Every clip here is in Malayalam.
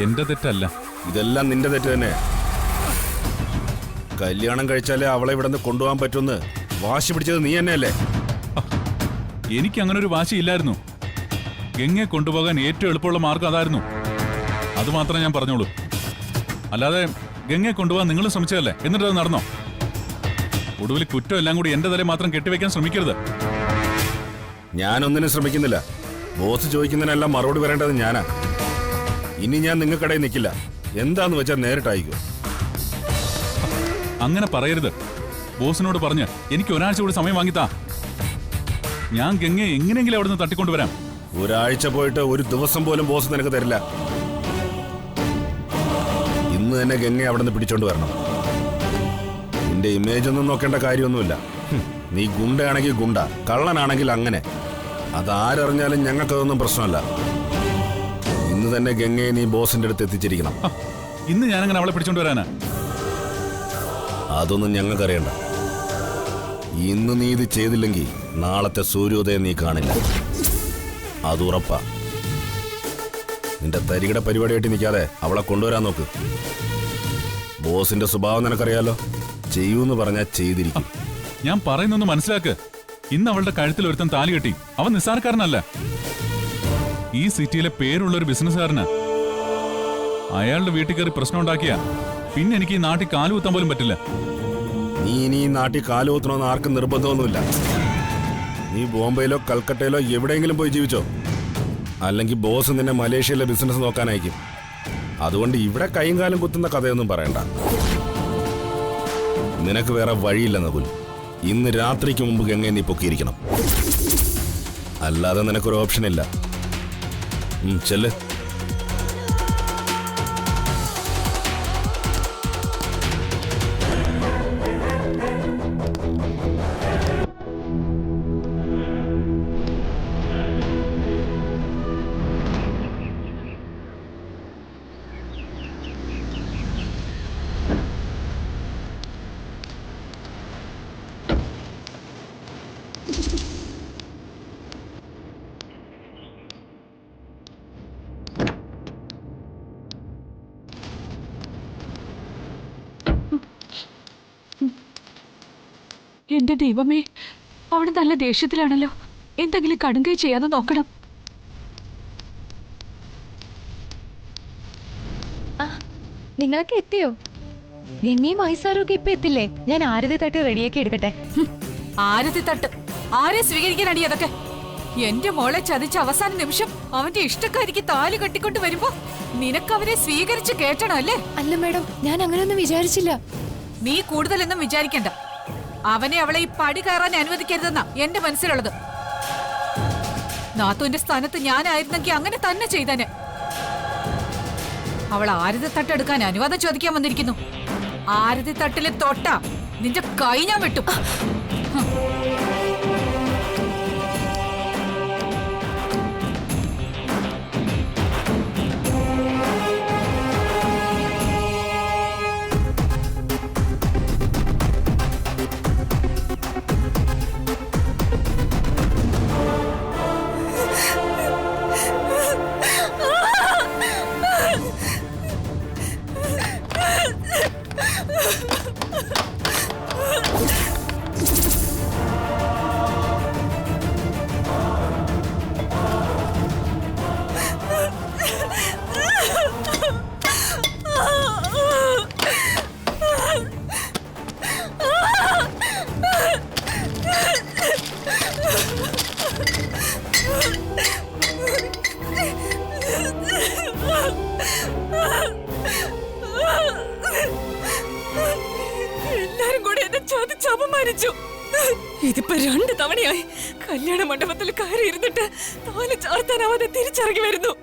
എന്റെ തെറ്റല്ല. ഇതെല്ലാം നിന്റെ തെറ്റ് തന്നെ. കല്യാണം കഴിച്ചാലേ അവളെ ഇവിടെ നിന്ന് കൊണ്ടുപോകാൻ പറ്റുമെന്ന് വാശി പിടിച്ചത് നീ തന്നെയല്ലേ? എനിക്ക് അങ്ങനെ ഒരു വാശിയില്ലായിരുന്നു. ഗംഗയെ കൊണ്ടുപോകാൻ ഏറ്റവും എളുപ്പമുള്ള മാർഗം അതായിരുന്നു. അത് മാത്രമേ ഞാൻ പറഞ്ഞോളൂ. അല്ലാതെ ഗംഗയെ കൊണ്ടുപോകാൻ നിങ്ങൾ ശ്രമിച്ചതല്ലേ, എന്നിട്ട് അത് നടന്നോ? ഒടുവിൽ കുറ്റം എല്ലാം കൂടി എന്റെ തലയിൽ മാത്രം കെട്ടിവെക്കാൻ ശ്രമിക്കരുത്. ഞാനൊന്നിനും ശ്രമിക്കുന്നില്ല. ബോസ് ചോദിക്കുന്നതിനെല്ലാം മറുപടി പറയേണ്ടത് ഞാനാ. ഇനി ഞാൻ നിങ്ങൾക്കിടയിൽ നിൽക്കില്ല. എന്താന്ന് വെച്ചാൽ നേരിട്ടായിക്കോ. അങ്ങനെ പറയരുത്. ബോസിനോട് പറഞ്ഞ് എനിക്ക് ഒരാഴ്ച കൂടി സമയം വാങ്ങിത്താ. ഞാൻ ഗംഗയെ എങ്ങനെയെങ്കിലും അവിടെ നിന്ന് തട്ടിക്കൊണ്ടുവരാം. ഒരാഴ്ച പോയിട്ട് ഒരു ദിവസം പോലും ബോസ് നിനക്ക് തരില്ല. ഇന്ന് തന്നെ ഗംഗയെ അവിടെ നിന്ന് പിടിച്ചോണ്ട് വരണം. നിന്റെ ഇമേജ് ഒന്നും നോക്കേണ്ട കാര്യമൊന്നുമില്ല. നീ ഗുണ്ടയാണെങ്കിൽ ഗുണ്ട, കള്ളനാണെങ്കിൽ അങ്ങനെ. അതാരറിഞ്ഞാലും ഞങ്ങൾക്കതൊന്നും പ്രശ്നമല്ല. ഇന്ന് തന്നെ ഗംഗയെ നീ ബോസിന്റെ അടുത്ത് എത്തിച്ചിരിക്കണം. ഇന്ന് ഞാനങ്ങനെ അവളെ പിടിച്ചോണ്ട് വരാനാ? അതൊന്നും ഞങ്ങൾക്കറിയണ്ട. ഇന്ന് നീ ഇത് ചെയ്തില്ലെങ്കിൽ നാളത്തെ സൂര്യോദയം നീ കാണില്ല. അതുറപ്പാ. നിന്റെ തരികിട പരിപാടിയായിട്ട് നിൽക്കാതെ അവളെ കൊണ്ടുവരാൻ നോക്ക്. ബോസിന്റെ സ്വഭാവം നിനക്കറിയാലോ. ചെയ്യൂന്ന് പറഞ്ഞാൽ ചെയ്തിരിക്കും. ഞാൻ പറയുന്നൊന്ന് മനസ്സിലാക്ക്. ഇന്ന് അവളുടെ കഴുത്തിൽ ഒരുത്തൻ താലി കെട്ടി. അവൻ നിസ്സാരക്കാരനല്ല. ഈ സിറ്റിയിലെ പേരുള്ള ഒരു ബിസിനസ്സുകാരനാ. അയാളുടെ വീട്ടിൽ കയറി പ്രശ്നം ഉണ്ടാക്കിയ പിന്നെ എനിക്ക് ഈ നാട്ടിൽ കാലുകുത്താൻ പോലും പറ്റില്ല. നീ ഇനി ഈ നാട്ടിൽ കാലുകുത്തണമെന്ന് ആർക്കും നിർബന്ധമൊന്നുമില്ല. നീ ബോംബെയിലോ കൽക്കട്ടയിലോ എവിടെയെങ്കിലും പോയി ജീവിച്ചോ. അല്ലെങ്കിൽ ബോസ് നിന്നെ മലേഷ്യയിലെ ബിസിനസ് നോക്കാനായിരിക്കും. അതുകൊണ്ട് ഇവിടെ കൈയും കാലും കുത്തുന്ന കഥയൊന്നും പറയണ്ട. നിനക്ക് വേറെ വഴിയില്ല നകുൽ. ഇന്ന് രാത്രിക്ക് മുമ്പ് ഗംഗയെ നീ പൊക്കിയിരിക്കണം. അല്ലാതെ നിനക്കൊരു ഓപ്ഷൻ ഇല്ല. ചെല്ല്. എന്റെ ദൈവമേ, അവിടെ നല്ല ദേഷ്യത്തിലാണല്ലോ. എന്തെങ്കിലും കടുങ്കൈ ചെയ്യാതെ നോക്കണം. നിങ്ങളൊക്കെ എത്തിയോ? ഗംഗയും വയസ്സാരൊക്കെ ഇപ്പൊ എത്തില്ലേ? ഞാൻ ആരതി തട്ട് റെഡിയാക്കി എടുക്കട്ടെ. ആരതി തട്ട്? ആരെ സ്വീകരിക്കാനടി അതൊക്കെ? എന്റെ മോളെ ചതിച്ച അവസാന നിമിഷം അവന്റെ ഇഷ്ടക്കാരിക്ക് താലി കെട്ടിക്കൊണ്ട് വരുമ്പോ നിനക്ക് അവരെ സ്വീകരിച്ച് കേട്ടണം അല്ലേ? അല്ല മേഡം, ഞാൻ അങ്ങനെയൊന്നും വിചാരിച്ചില്ല. നീ കൂടുതലൊന്നും വിചാരിക്കണ്ട. അവനെ അവളെ ഈ പടി കയറാൻ അനുവദിക്കരുതെന്നാ എന്റെ മനസ്സിലുള്ളത്. നാത്തുവിന്റെ സ്ഥാനത്ത് ഞാനായിരുന്നെങ്കിൽ അങ്ങനെ തന്നെ ചെയ്തേനെ. അവൾ ആരതി തട്ടെടുക്കാൻ അനുവാദം ചോദിക്കാൻ വന്നിരിക്കുന്നു. ആരതി തട്ടിലെ തൊട്ട നിന്റെ കൈ ഞാൻ വെട്ടും. എല്ലാരും കൂടെ എന്നെ ചോദിച്ച് അപമാനിച്ചു. ഇതിപ്പോ 2 തവണയായി കല്യാണ മണ്ഡപത്തിൽ കയറി ഇരുന്നിട്ട് താലി ചാർത്താനാവാതെ തിരിച്ചിറങ്ങി വരുന്നു.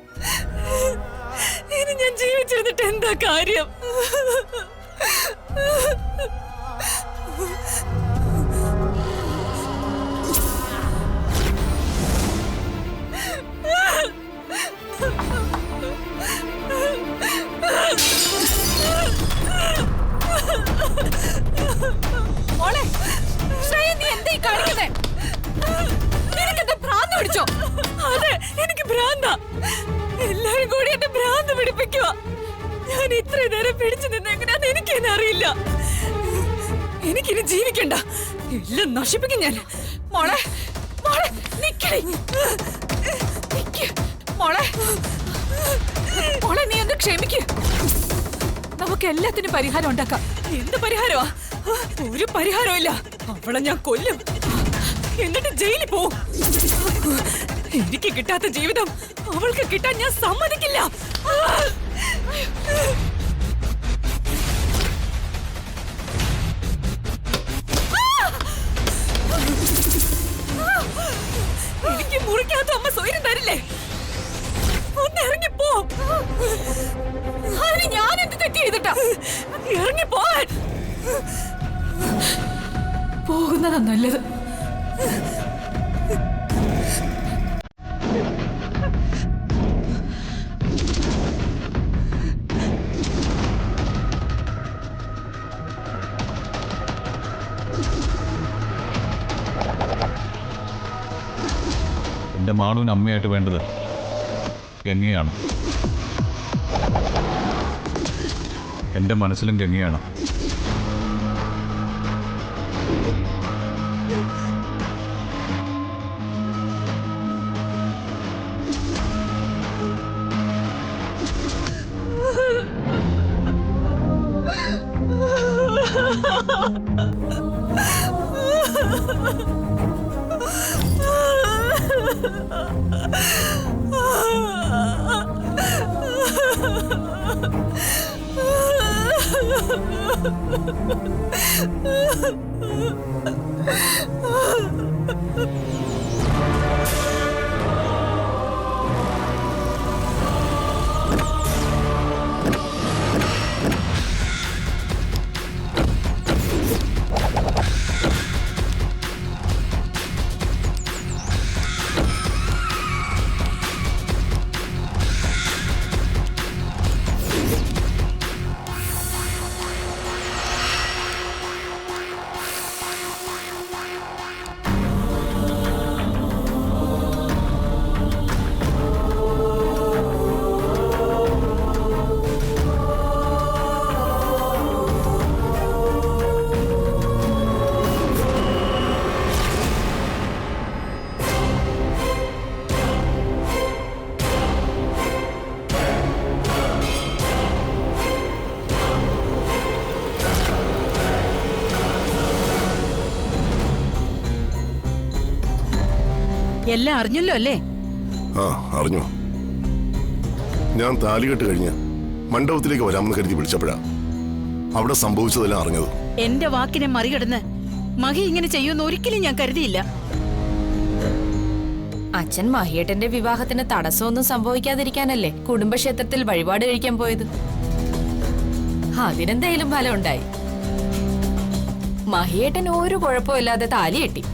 ഇനി ഞാൻ ജീവിച്ചിരുന്നിട്ട് എന്താ കാര്യം? മോളെ, നീ എന്താ കാണിക്കുന്നേ? നിനക്കെന്താ ഭ്രാന്ത് പിടിച്ചോ? അതെ, എനിക്ക് ഭ്രാന്താ. എല്ലാരും കൂടി എന്നെ ഭ്രാന്ത് പിടിപ്പിക്കും. പറയുക. ഞാൻ ഇത്രയും നേരം പിടിച്ചു നിന്ന് എങ്ങനെയാന്ന് എനിക്ക് തന്നെ അറിയില്ല. എനിക്കിനി ജീവിക്കണ്ട, എല്ലാം നശിപ്പിക്കും ഞാൻ. മോളെ മോളെ നിക്കടി, നിക്ക് മോളെ. മോളെ നീ ഒന്ന് ക്ഷമിക്ക്, നമുക്ക് എല്ലാത്തിനും പരിഹാരം ഉണ്ടാക്കാം. എന്ത് പരിഹാരമാ? ഒരു പരിഹാരവും ഇല്ല. അവളെ ഞാൻ കൊല്ലും, എന്നിട്ട് ജയിലിൽ പോവും. എനിക്ക് കിട്ടാത്ത ജീവിതം അവൾക്ക് കിട്ടാൻ ഞാൻ സമ്മതിക്കില്ല. എനിക്ക് മുറിക്കാത്ത അമ്മ സ്വയം തരില്ലേ? ഒന്ന് ഇറങ്ങിപ്പോ. അതിന് ഞാൻ എന്ത് തെറ്റ് ചെയ്തിട്ടാ? ഇറങ്ങിപ്പോവാൻ. പോകുന്നതാ നല്ലത്. എന്റെ മാളുവിന് അമ്മയായിട്ട് വേണ്ടത് ഗംഗയാണ്. എന്റെ മനസ്സിലും ഗംഗയാണ്. എല്ലാം അറിഞ്ഞല്ലോ അല്ലേ? ആ അറിഞ്ഞു. ഞാൻ താലികെട്ട് കഴിഞ്ഞ് മണ്ഡപത്തിലേക്ക് വരാമെന്ന് കരുതി വിളിച്ചപ്പോഴാ അവിടെ സംഭവിച്ചതെല്ലാം അറിഞ്ഞത്. എന്റെ വാക്കിനെ മറികടന്ന് മഹി ഇങ്ങനെ ചെയ്യുമെന്ന് ഒരിക്കലും ഞാൻ കരുതിയില്ല. അച്ഛൻ മഹിയേട്ടന്റെ വിവാഹത്തിന് തടസ്സമൊന്നും സംഭവിക്കാതിരിക്കാനല്ലേ കുടുംബക്ഷേത്രത്തിൽ വഴിപാട് കഴിക്കാൻ പോയത്. അതിനെന്തായാലും ഫലം ഉണ്ടായി. മഹിയേട്ടൻ ഒരു കുഴപ്പമില്ലാതെ താലി കെട്ടി.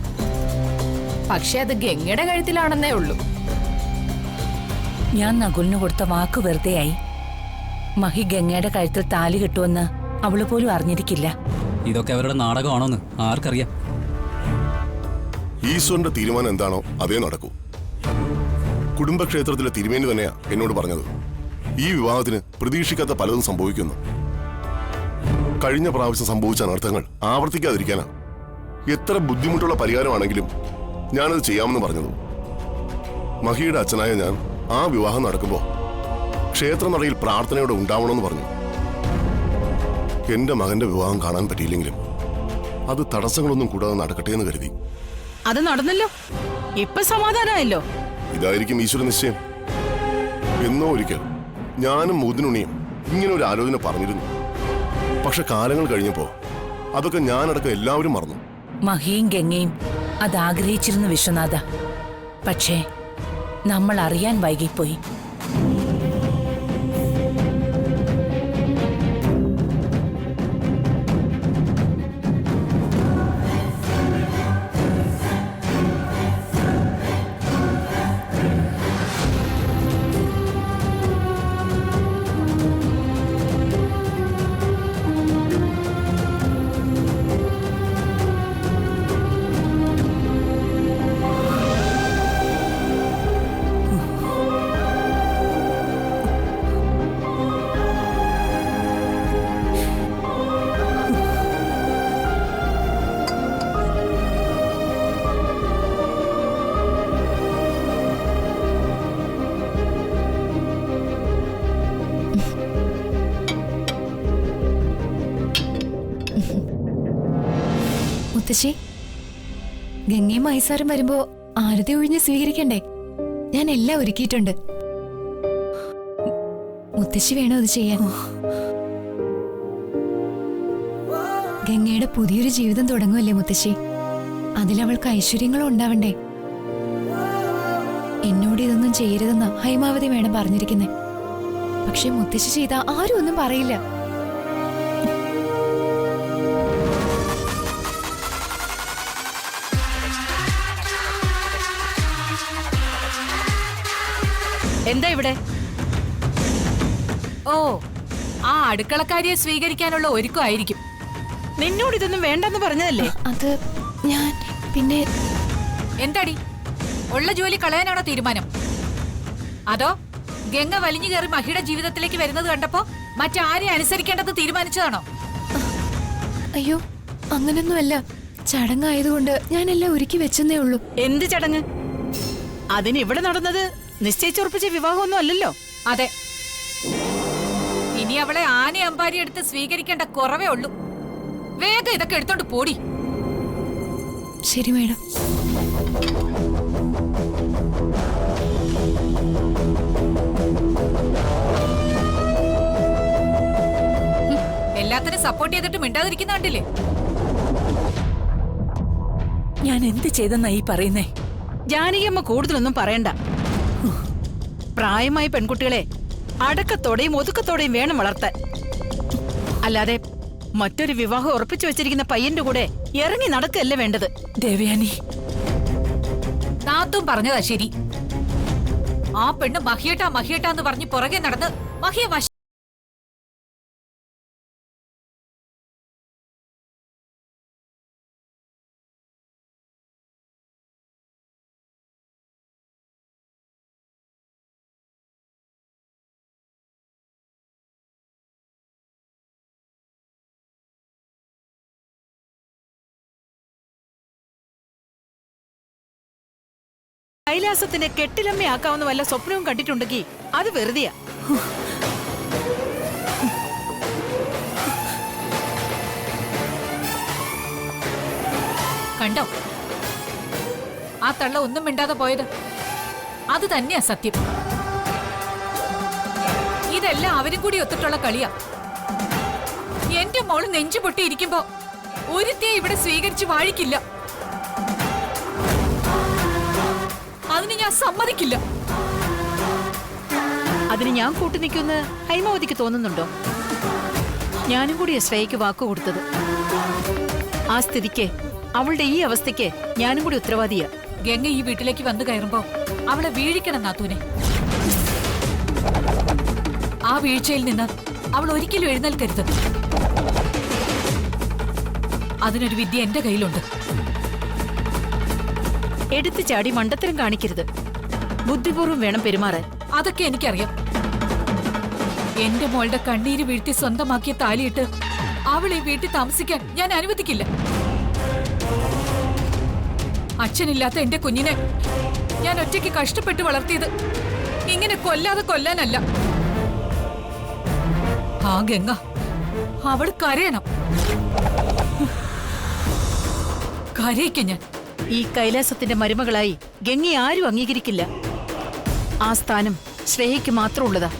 പക്ഷെ അത് ഗംഗയുടെ കഴുത്തിലാണെന്നേ ഉള്ളൂ. ഞാൻ നകുലിന് കൊടുത്ത വാക്ക് വെറുതെയായി. മഹി ഗംഗയുടെ കഴുത്തിൽ താലി കെട്ടുമെന്ന് അവള് പോലും അറിഞ്ഞിരിക്കില്ല. ഇതൊക്കെ അവരുടെ നാടകമാണോന്ന് ആർക്കറിയാം. ഈശ്വരന്റെ തീരുമാനം എന്താണോ അതേ നടക്കൂ. കുടുംബക്ഷേത്രത്തിലെ തിരുമേനി തന്നെയാ എന്നോട് പറഞ്ഞത്. ഈ വിവാഹത്തിന് പ്രതീക്ഷിക്കാത്ത പലതും സംഭവിക്കുന്നു. കഴിഞ്ഞ പ്രാവശ്യം സംഭവിച്ച അനർത്ഥങ്ങൾ ആവർത്തിക്കാതിരിക്കാനാ എത്ര ബുദ്ധിമുട്ടുള്ള പരിഹാരമാണെങ്കിലും ഞാനത് ചെയ്യാമെന്ന് പറഞ്ഞത്. മഹിയുടെ അച്ഛനായ ഞാൻ ആ വിവാഹം നടക്കുമ്പോൾ ക്ഷേത്രനടയിൽ പ്രാർത്ഥനയോടെ ഉണ്ടാവണമെന്ന് പറഞ്ഞു. എന്റെ മകന്റെ വിവാഹം കാണാൻ പറ്റിയില്ലെങ്കിലും അത് തടസ്സങ്ങളൊന്നും കൂടാതെ നടക്കട്ടെ എന്ന് കരുതി. അത് നടന്നല്ലോ, ഇപ്പൊ സമാധാനമായല്ലോ. ഇതായിരിക്കും ഈശ്വര നിശ്ചയം. എന്നോ ഒരിക്കൽ ഞാനും മുതിനുണിയും ഇങ്ങനെ ഒരു ആലോചന പറഞ്ഞിരുന്നു. പക്ഷെ കാലങ്ങൾ കഴിഞ്ഞപ്പോ അതൊക്കെ ഞാനടക്കം എല്ലാവരും മറന്നു. മഹിയും ഗംഗയും അതാഗ്രഹിച്ചിരുന്നു വിശ്വനാഥ. പക്ഷേ നമ്മൾ അറിയാൻ വൈകിപ്പോയി. മുത്തശ്ശി, ഗംഗയും മൈസാറും വരുമ്പോ ആരതി ഒഴിഞ്ഞ് സ്വീകരിക്കണ്ടേ? ഞാൻ എല്ലാം ഒരുക്കിയിട്ടുണ്ട്. മുത്തശ്ശി വേണോ അത് ചെയ്യാൻ? ഗംഗയുടെ പുതിയൊരു ജീവിതം തുടങ്ങുമല്ലേ മുത്തശ്ശി? അതിലവൾക്ക് ഐശ്വര്യങ്ങളും ഉണ്ടാവണ്ടേ? എന്നോട് ഇതൊന്നും ചെയ്യരുതെന്നാ ഹൈമാവതി വേണം പറഞ്ഞിരിക്കുന്നേ. പക്ഷെ മുത്തശ്ശി ചെയ്ത ആരും ഒന്നും പറയില്ല. എന്താ ഇവിടെ? ഓ, ആ അടുക്കളക്കാരിയെ സ്വീകരിക്കാനുള്ള ഒരുക്കമായിരിക്കും. നിന്നോട് ഇതൊന്നും വേണ്ടെന്ന് പറഞ്ഞതല്ലേ? അത് ഞാൻ പിന്നെ എന്താടി, ഉള്ള ജോലി കളയാനാണോ തീരുമാനം? അതോ ഗംഗ വലിഞ്ഞു കയറി മഹിയുടെ ജീവിതത്തിലേക്ക് വരുന്നത് കണ്ടപ്പോ മറ്റാരെ അനുസരിക്കേണ്ടത് തീരുമാനിച്ചതാണോ? അയ്യോ, അങ്ങനൊന്നുമല്ല. ചടങ്ങായതുകൊണ്ട് ഞാനെല്ലാം ഒരുക്കി വെച്ചെന്നേ ഉള്ളൂ. എന്ത് ചടങ്ങ്? അതിന് ഇവിടെ നടന്നത് നിശ്ചയിച്ചുറപ്പിച്ച വിവാഹമൊന്നും അല്ലല്ലോ. അതെ, ഇനി അവളെ ആന അമ്പാരി എടുത്ത് സ്വീകരിക്കേണ്ട കുറവേ ഉള്ളൂ. വേഗം ഇതൊക്കെ എടുത്തോണ്ട് പോടി. ശരി മേഡം. എല്ലാത്തിനും സപ്പോർട്ട് ചെയ്തിട്ട് മിണ്ടാതിരിക്കുന്ന കണ്ടില്ലേ? ഞാൻ എന്ത് ചെയ്തെന്നാ ഈ പറയുന്നേ? ജാനകിയമ്മ കൂടുതലൊന്നും പറയണ്ട. പ്രായമായ പെൺകുട്ടികളെ അടക്കത്തോടെയും ഒതുക്കത്തോടെയും വേണം വളർത്താൻ. അല്ലാതെ മറ്റൊരു വിവാഹം ഉറപ്പിച്ചു വെച്ചിരിക്കുന്ന പയ്യന്റെ കൂടെ ഇറങ്ങി നടക്കല്ല വേണ്ടത്. ദേവയാനി, നാത്തും പറഞ്ഞതാ ശരി. ആ പെണ്ണ് മഹിയേട്ടാന്ന് പറഞ്ഞ് പുറകെ നടന്ന് മഹിയെ വശ കൈലാസത്തിന്റെ കെട്ടിലമ്മയാക്കാവുന്ന വല്ല സ്വപ്നവും കണ്ടിട്ടുണ്ടെങ്കിൽ അത് വെറുതെയാ. കണ്ടോ ആ തള്ള ഒന്നും മിണ്ടാതെ പോയത്? അത് തന്നെയാ സത്യം. ഇതെല്ലാം അവരും കൂടി ഒത്തിട്ടുള്ള കളിയാ. എന്റെ മോള് നെഞ്ചു പൊട്ടിയിരിക്കുമ്പോ ഒരുത്തിയെ ഇവിടെ സ്വീകരിച്ച് വാഴിക്കില്ല. അതിന് ഞാൻ സമ്മതിക്കില്ല. അതിന് ഞാൻ കൂട്ടുനിൽക്കുമെന്ന് ഹൈമാവതിക്ക് തോന്നുന്നുണ്ടോ? ഞാനും കൂടി ശ്രേയയ്ക്ക് വാക്കു കൊടുത്തത്. ആ സ്ഥിതിക്ക് അവളുടെ ഈ അവസ്ഥയ്ക്ക് ഞാനും കൂടി ഉത്തരവാദിയാ. ഗംഗ ഈ വീട്ടിലേക്ക് വന്നു കയറുമ്പോ അവളെ വീഴിക്കണം നാത്തൂനെ. ആ വീഴ്ചയിൽ നിന്ന് അവൾ ഒരിക്കലും എഴുന്നേൽക്കരുത്. അതിനൊരു വിദ്യ എന്റെ കയ്യിലുണ്ട്. എടുത്തു ചാടി മണ്ടത്തരം കാണിക്കരുത്. ബുദ്ധിപൂർവ്വം വേണം പെരുമാറാൻ. അതൊക്കെ എനിക്കറിയാം. എന്റെ മോളുടെ കണ്ണീര് വീഴ്ത്തി സ്വന്തമാക്കിയ താലിയിട്ട് അവൾ ഈ വീട്ടിൽ താമസിക്കാൻ ഞാൻ അനുവദിക്കില്ല. അച്ഛനില്ലാത്ത എന്റെ കുഞ്ഞിനെ ഞാൻ ഒറ്റയ്ക്ക് കഷ്ടപ്പെട്ട് വളർത്തിയത് ഇങ്ങനെ കൊല്ലാതെ കൊല്ലാനല്ല. ആ ഗംഗ അവൾ കരയണം. കരയിക്ക ഞാൻ. ഈ കൈലാസത്തിന്റെ മരുമകളായി ഗംഗയെ ആരും അംഗീകരിക്കില്ല. ആ സ്ഥാനം ശ്രേയയ്ക്ക് മാത്രമുള്ളതാ.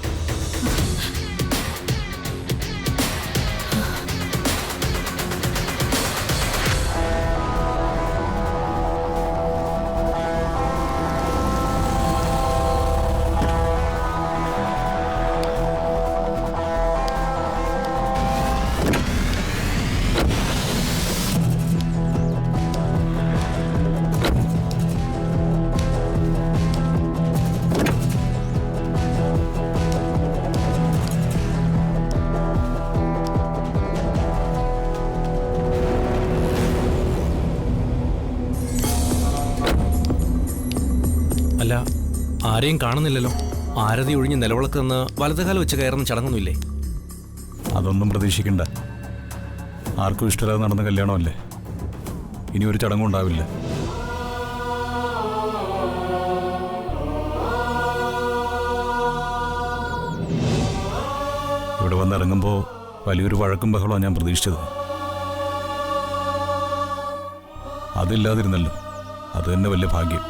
അല്ല, ആരെയും കാണുന്നില്ലല്ലോ. ആരതി ഒഴിഞ്ഞ് നിലവിളക്ക് നിന്ന് വലതുകാലം വെച്ച് കയറുന്ന ചടങ്ങൊന്നുമില്ലേ? അതൊന്നും പ്രതീക്ഷിക്കണ്ട. ആർക്കും ഇഷ്ടമില്ലാതെ നടന്ന കല്യാണമല്ലേ. ഇനി ഒരു ചടങ്ങും ഉണ്ടാവില്ല. ഇവിടെ വന്നിറങ്ങുമ്പോൾ വലിയൊരു വഴക്കും ബഹളമാണ് ഞാൻ പ്രതീക്ഷിച്ചത്. അതില്ലാതിരുന്നല്ലോ, അത് തന്നെ വലിയ ഭാഗ്യം.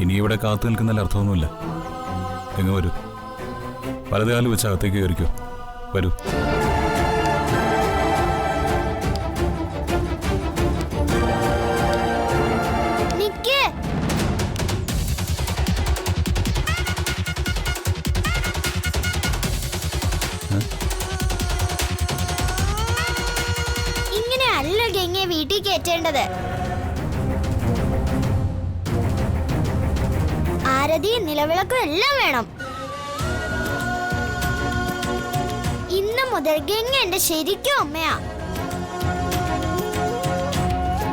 ഇനി ഇവിടെ കാത്തു നിൽക്കുന്നതിൽ അർത്ഥമൊന്നുമില്ല. എങ്ങ് വരൂ, വലതുകാലം വെച്ച് അകത്തേക്ക് കയറിക്കോ. വരൂ. ഇങ്ങനെയല്ല ഗംഗയെ വീട്ടിൽ കയറ്റേണ്ടത്. ആരതിയും നിലവിളക്കും എല്ലാം വേണം. ഇന്നു മുതൽ ഗംഗ എന്റെ ശരിക്കും അമ്മയാ.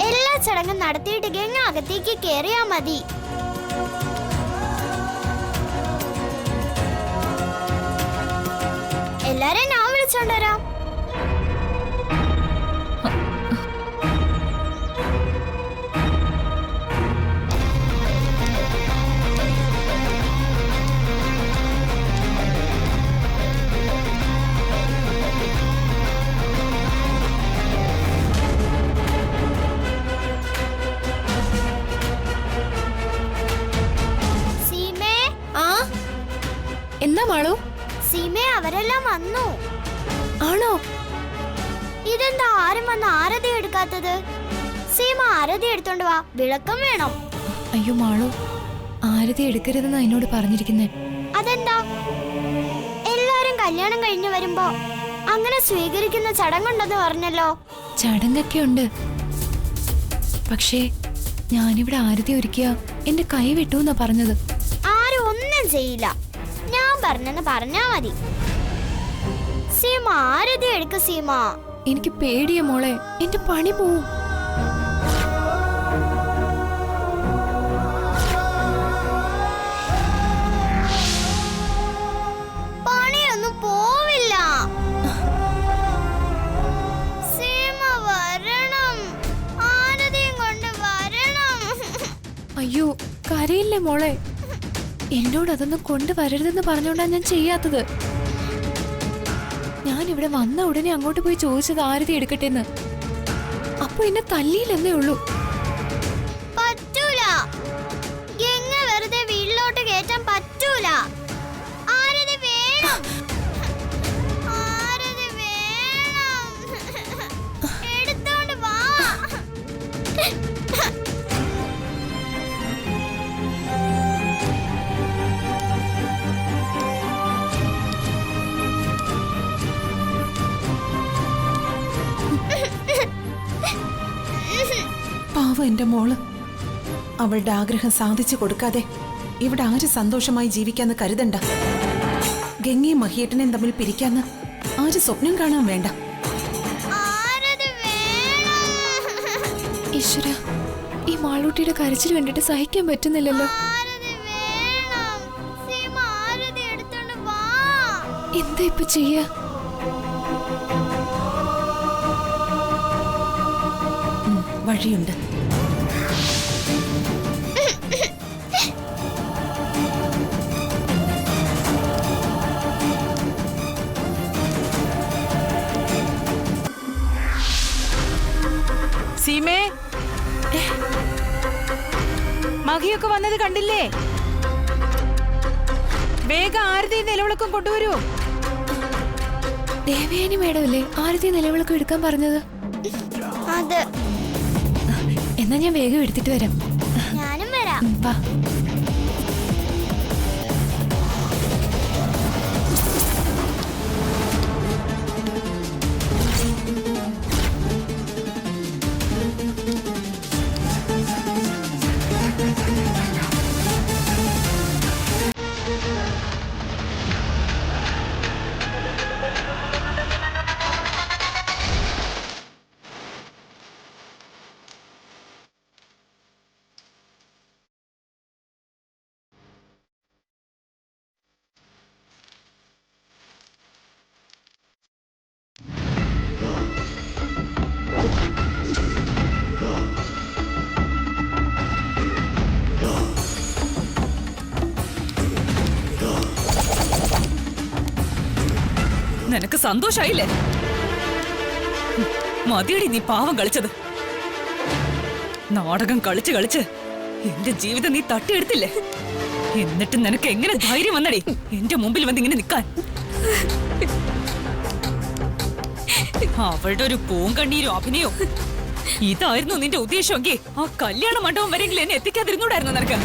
എല്ലാ ചടങ്ങും നടത്തിയിട്ട് ഗംഗ അകത്തേക്ക് കയറിയാ മതി. എല്ലാരും ഞാൻ വിളിച്ചോണ്ടരാം. എന്നാ മാളു? സീമേ, അവരെല്ലാം വന്നു. ആണോ? ഇതെന്താ ആരും വന്ന് ആരതി എടുക്കാത്തത്? സീമ ആരതി എടുത്തോണ്ട് വാ, വിളക്കം വേണം. അയ്യോ മാളു, ആരതി എടുക്കരുതെന്നാ എന്നോട് പറഞ്ഞിരിക്കുന്നേ. അതെന്താ? എല്ലാരും കല്യാണം കഴിഞ്ഞു വരുമ്പോ അങ്ങനെ സ്വീകരിക്കുന്ന ചടങ്ങുണ്ടെന്ന് പറഞ്ഞല്ലോ. ചടങ്ങൊക്കെ ഉണ്ട്, പക്ഷേ ഞാനിവിടെ ആരതി ഒരുക്കിയ എന്റെ കൈ വിട്ടു എന്നാ പറഞ്ഞത്. ആരും ഒന്നും ചെയ്യില്ല, ഞാൻ പറഞ്ഞെന്ന് പറഞ്ഞാ മതി. സീമ ആരതി എടുക്ക. സീമ, എനിക്ക് പേടിയ മോളെ, എന്റെ പണി പോവും. പണിയൊന്നും പോവില്ല. സീമ വരണം, ആരതിയും കൊണ്ട് വരണം. അയ്യോ കരയില്ലേ മോളെ, എന്നോട് അതൊന്നും കൊണ്ടുവരരുതെന്ന് പറഞ്ഞോണ്ടാ ഞാൻ ചെയ്യാത്തത്. ഞാൻ ഇവിടെ വന്ന ഉടനെ അങ്ങോട്ട് പോയി ചോദിച്ചത് ആരതി എടുക്കട്ടെന്ന്. അപ്പൊ എന്നെ തല്ലിയില്ലെന്നേ ഉള്ളൂ. പറ്റൂല, ഗംഗ വെറുതെ വീട്ടിലോട്ട് കയറ്റാൻ പറ്റൂല. ആരതി വേണം, ആരതി വേണം. എടുത്തോണ്ട് വാ. പാവം എന്റെ മോള്. അവളുടെ ആഗ്രഹം സാധിച്ചു കൊടുക്കാതെ ഇവിടെ ആര് സന്തോഷമായി ജീവിക്കാന്ന് കരുതണ്ട. ഗംഗയും മഹിയേട്ടനെയും തമ്മിൽ പിരിക്കാന്ന് ആര് സ്വപ്നം കാണാൻ വേണ്ട. ഈശ്വര, ഈ മാളൂട്ടിയുടെ കരച്ചിൽ കണ്ടിട്ട് സഹിക്കാൻ പറ്റുന്നില്ലല്ലോ. എന്താ ഇപ്പൊ ചെയ്യാ? വഴിയുണ്ട്. സീമേ, മഹിയൊക്കെ വന്നത് കണ്ടില്ലേ? വേഗം ആരതി നിലവിളക്കം കൊണ്ടുവരൂ. ദേവയാനി മേഡമല്ലേ ആരതി നിലവിളക്കം എടുക്കാൻ പറഞ്ഞത്? അത് എന്നാ ഞാൻ വേഗം എടുത്തിട്ട് വരാം. ഞാനും വരാം. വാ. നിനക്ക് സന്തോഷായില്ലേ? മതിയടി നീ പാവം കളിച്ചത്. നാടകം കളിച്ച് കളിച്ച് എന്റെ ജീവിതം നീ തട്ടിയെടുത്തില്ലേ? എന്നിട്ട് നിനക്ക് എങ്ങനെ ധൈര്യം വന്നടി എന്റെ മുമ്പിൽ വന്ന് ഇങ്ങനെ നിൽക്കാൻ? അവളുടെ ഒരു പൂങ്കണ്ണീരും അഭിനയവും ഇതായിരുന്നു നിന്റെ ഉദ്ദേശമെങ്കിൽ ആ കല്യാണ മണ്ഡപം വരെയെങ്കിലും എന്നെ എത്തിക്കാതിരുന്നൂടായിരുന്നു നിനക്ക്.